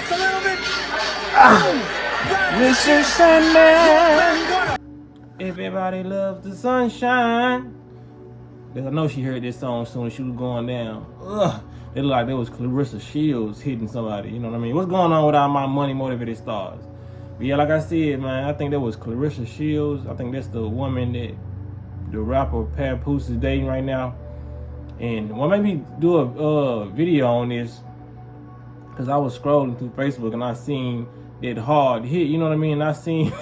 That's a little bit. Mr. Sandman. Everybody loves the sunshine. I know she heard this song soon as she was going down. Ugh. It looked like there was Clarissa Shields hitting somebody. You know what I mean? What's going on with all my money motivated stars? But yeah, like I said, man, I think that was Clarissa Shields. I think that's the woman that the rapper Papoose is dating right now. And well, maybe do a video on this, because I was scrolling through Facebook and I seen that hard hit. You know what I mean? I seen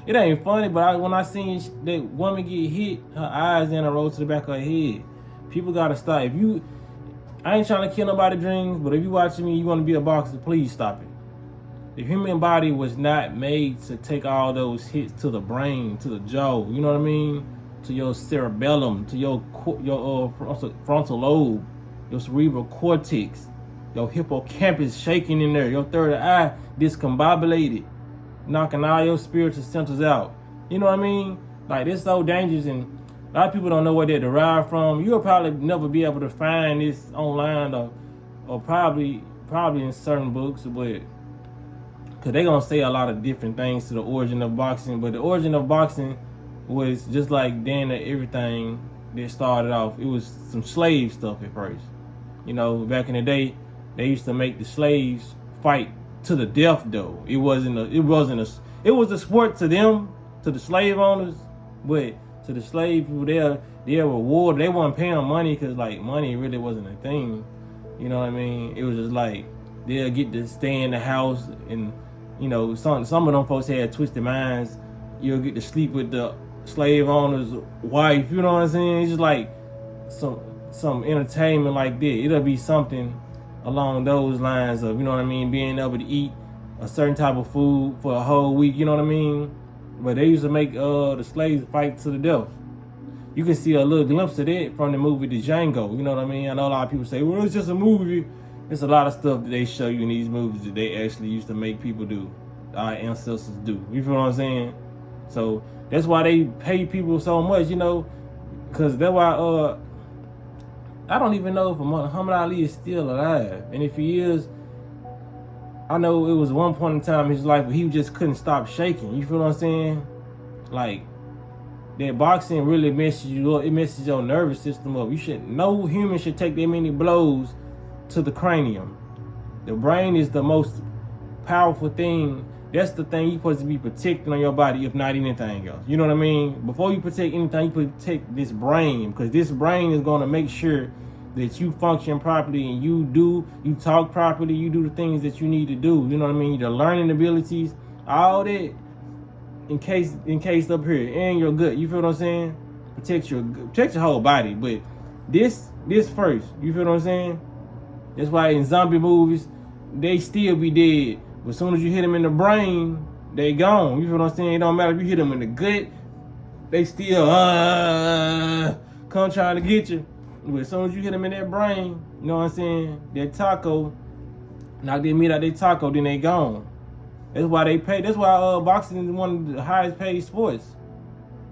it ain't funny, but when I seen that woman get hit, her eyes in a roll to the back of her head. People gotta stop. I ain't trying to kill nobody's dreams, but if you watching me, you want to be a boxer, please stop it. The human body was not made to take all those hits to the brain, to the jaw. You know what I mean? To your cerebellum, to your frontal lobe, your cerebral cortex, your hippocampus shaking in there, your third eye discombobulated, knocking all your spiritual centers out. You know what I mean? Like, it's so dangerous, and a lot of people don't know where they're derived from. You'll probably never be able to find this online or probably in certain books, but because they're going to say a lot of different things to the origin of boxing. But the origin of boxing was just like damn near everything that started off. It was some slave stuff at first. You know, back in the day, they used to make the slaves fight to the death though. It was a sport to them, to the slave owners, but to the slave people, their reward, they weren't paying money, because like money really wasn't a thing. You know what I mean? It was just like they'll get to stay in the house, and you know, some of them folks had twisted minds. You'll get to sleep with the slave owner's wife. You know what I'm saying? It's just like some entertainment like that. It'll be something along those lines of, you know what I mean, being able to eat a certain type of food for a whole week. You know what I mean? But they used to make the slaves fight to the death. You can see a little glimpse of that from the movie The Django. You know what I mean? I know a lot of people say, well, it's just a movie. There's a lot of stuff that they show you in these movies that they actually used to make people do. Our ancestors do. You feel what I'm saying? So that's why they pay people so much, you know, because that's why I don't even know if Muhammad Ali is still alive. And if he is, I know it was one point in time in his life where he just couldn't stop shaking. You feel what I'm saying? Like, that boxing really messes you up. It messes your nervous system up. No human should take that many blows to the cranium. The brain is the most powerful thing. That's the thing you're supposed to be protecting on your body, if not anything else. You know what I mean? Before you protect anything, you protect this brain, because this brain is going to make sure that you function properly and you talk properly, you do the things that you need to do. You know what I mean? Your learning abilities, all that encased up here, and your gut. You feel what I'm saying? Protect your whole body. But this first, you feel what I'm saying? That's why in zombie movies, they still be dead. But as soon as you hit them in the brain, they gone. You feel what I'm saying? It don't matter if you hit them in the gut, they still come trying to get you. But as soon as you hit them in that brain, you know what I'm saying? That taco, knock their meat out their taco, then they gone. That's why they pay. That's why boxing is one of the highest paid sports.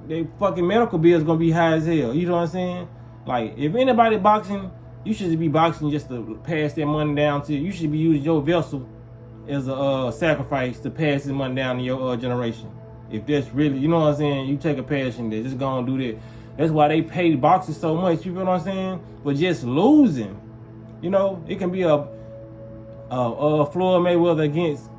They fucking medical bills gonna be high as hell. You know what I'm saying? Like, if anybody boxing, you should be boxing just to pass that money down to. You should be using your vessel as a sacrifice to pass this money down to your generation. If that's really, you know what I'm saying, you take a passion there, just go and do that. That's why they pay boxers so much, you feel what I'm saying? For just losing. You know, it can be a Floyd Mayweather against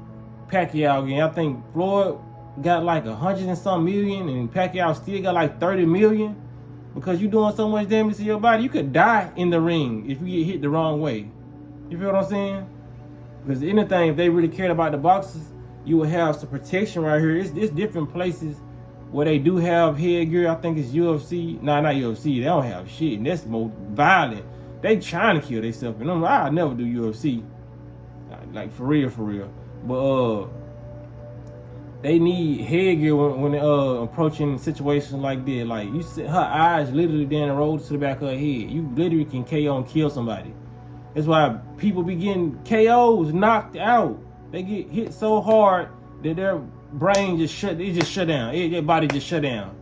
Pacquiao again. I think Floyd got like 100 and some million, and Pacquiao still got like 30 million. Because you're doing so much damage to your body, you could die in the ring if you get hit the wrong way. You feel what I'm saying? Because anything, if they really cared about the boxers, you would have some protection right here. It's different places where they do have headgear. I think it's UFC. Nah, not UFC. They don't have shit. And that's more violent. They trying to kill themselves. And I'll never do UFC. Like, for real. But they need headgear when approaching situations like that. Like, you see her eyes literally down the road to the back of her head. You literally can KO and kill somebody. That's why people be getting KOs, knocked out. They get hit so hard that their brain just shut down. Their body just shut down.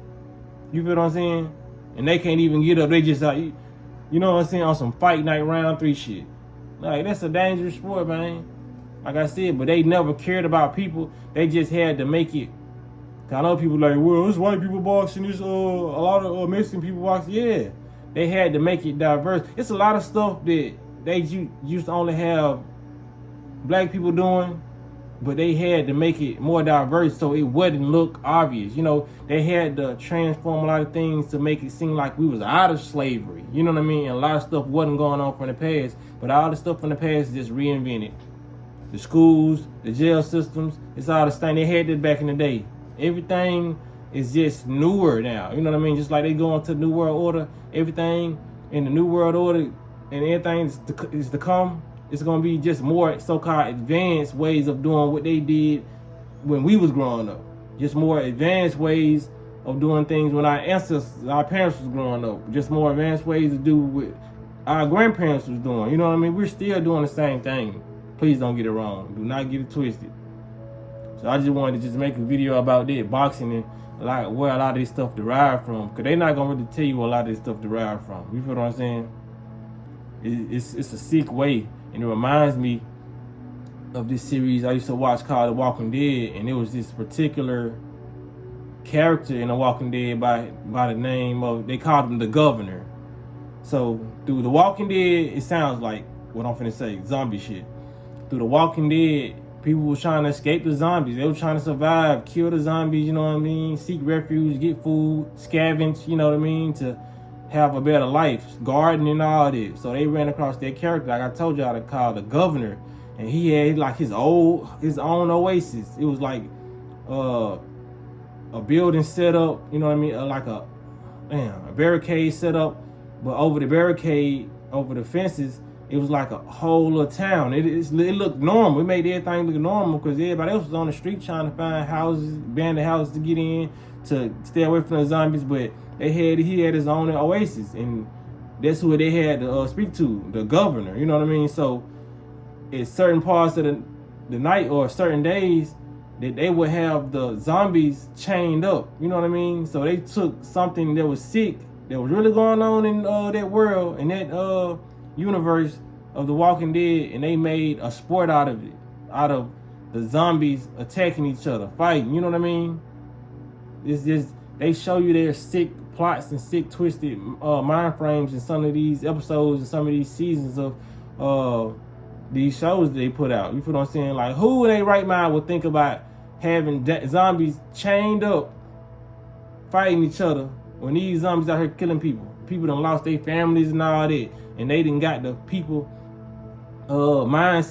You feel what I'm saying? And they can't even get up. They just you know what I'm saying, on some fight night round 3 shit. Like, that's a dangerous sport, man. like I said, but they never cared about people. They just had to make it. I know people like, well, it's white people boxing, it's a lot of Mexican people boxing. Yeah, they had to make it diverse. It's a lot of stuff that they used to only have black people doing, but they had to make it more diverse so it wouldn't look obvious. You know, they had to transform a lot of things to make it seem like we was out of slavery. You know what I mean? And a lot of stuff wasn't going on from the past, but all the stuff from the past is just reinvented. The schools, the jail systems, it's all the same. They had that back in the day. Everything is just newer now. You know what I mean? Just like they go into the New World Order, everything in the New World Order and everything is to come. It's going to be just more so-called advanced ways of doing what they did when we was growing up. Just more advanced ways of doing things when our ancestors, our parents was growing up. Just more advanced ways to do what our grandparents was doing. You know what I mean? We're still doing the same thing. Please don't get it wrong. Do not get it twisted. So I just wanted to just make a video about that, boxing and like where a lot of this stuff derived from. Because they're not going to really tell you where a lot of this stuff derived from. You feel what I'm saying? It's a sick way. And it reminds me of this series I used to watch called The Walking Dead. And it was this particular character in The Walking Dead by the name of, they called him the Governor. So through The Walking Dead, it sounds like what I'm finna say, zombie shit. Through The Walking Dead, people were trying to escape the zombies. They were trying to survive, kill the zombies, you know what I mean? Seek refuge, get food, scavenge, you know what I mean? To have a better life, garden and all this. So they ran across their character, like I told y'all, to call the Governor. And he had like his own oasis. It was like a building set up, you know what I mean? Like a barricade set up, but over the barricade, over the fences, it was like a whole little town. It looked normal. It made everything look normal because everybody else was on the street trying to find houses, abandoned houses to get in, to stay away from the zombies. But he had his own oasis, and that's who they had to speak to, the Governor. You know what I mean? So at certain parts of the night or certain days, that they would have the zombies chained up. You know what I mean? So they took something that was sick, that was really going on in that world, in that universe of The Walking Dead, and they made a sport out of it, out of the zombies attacking each other, fighting. You know what I mean? It's just, they show you their sick plots and sick twisted mind frames in some of these episodes and some of these seasons of these shows they put out. You feel what I'm saying? Like, who in their right mind would think about having zombies chained up fighting each other when these zombies out here killing people? People done lost their families and all that, and they done got the people mind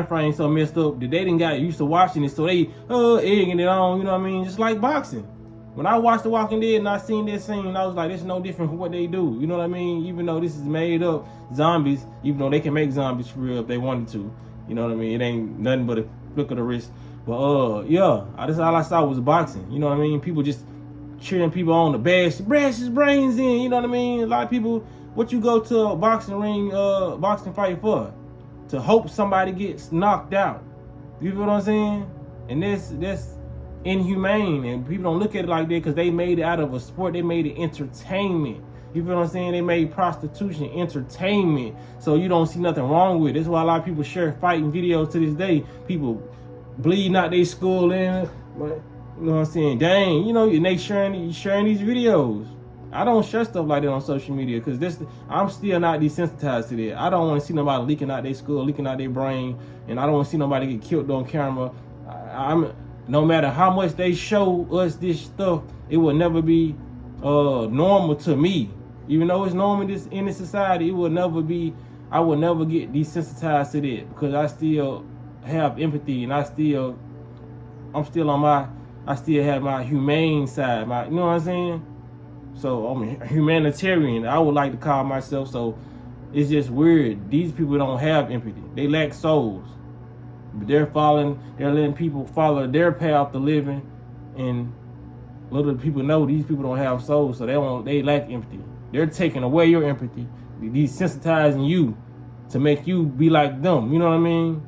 frame so messed up that they didn't got used to watching it, so they egging it on. You know what I mean? Just like boxing. When I watched The Walking Dead and I seen that scene, I was like, it's no different from what they do. You know what I mean? Even though this is made up zombies, even though they can make zombies for real if they wanted to. You know what I mean? It ain't nothing but a flick of the wrist. But yeah, that's all I saw was boxing. You know what I mean? People just cheering people on to bash his brains in. You know what I mean? A lot of people, what you go to a boxing ring, boxing fight for? To hope somebody gets knocked out. You feel what I'm saying? And that's inhumane, and people don't look at it like that because they made it out of a sport. They made it entertainment. You feel what I'm saying? They made prostitution entertainment, so you don't see nothing wrong with it. That's why a lot of people share fighting videos to this day. People bleeding out their skull in, but you know what I'm saying? Dang, you know, and they sharing these videos. I don't share stuff like that on social media because I'm still not desensitized to that. I don't want to see nobody leaking out their skull, leaking out their brain, and I don't want to see nobody get killed on camera. No matter how much they show us this stuff, it will never be normal to me. Even though it's normal in this society, it will never be. I will never get desensitized to that because I still have empathy, and I still have my humane side. You know what I'm saying? So I'm a humanitarian, I would like to call myself. So it's just weird. These people don't have empathy. They lack souls. They're letting people follow their path to living, and little people know these people don't have souls, so they lack empathy. They're taking away your empathy, desensitizing you to make you be like them. You know what I mean?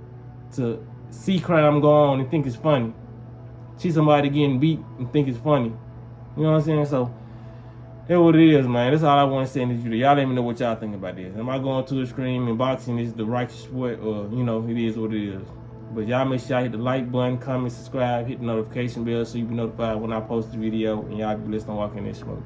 To see crime go on and think it's funny, see somebody getting beat and think it's funny. You know what I'm saying? So that's what it is, man. That's all I want to say in this video. Y'all let me know what y'all think about this. Am I going to a scream and boxing is the righteous sport, or you know, it is what it is? But y'all make sure y'all hit the like button, comment, subscribe, hit the notification bell so you be notified when I post the video and y'all be listening to Walking in Smoke.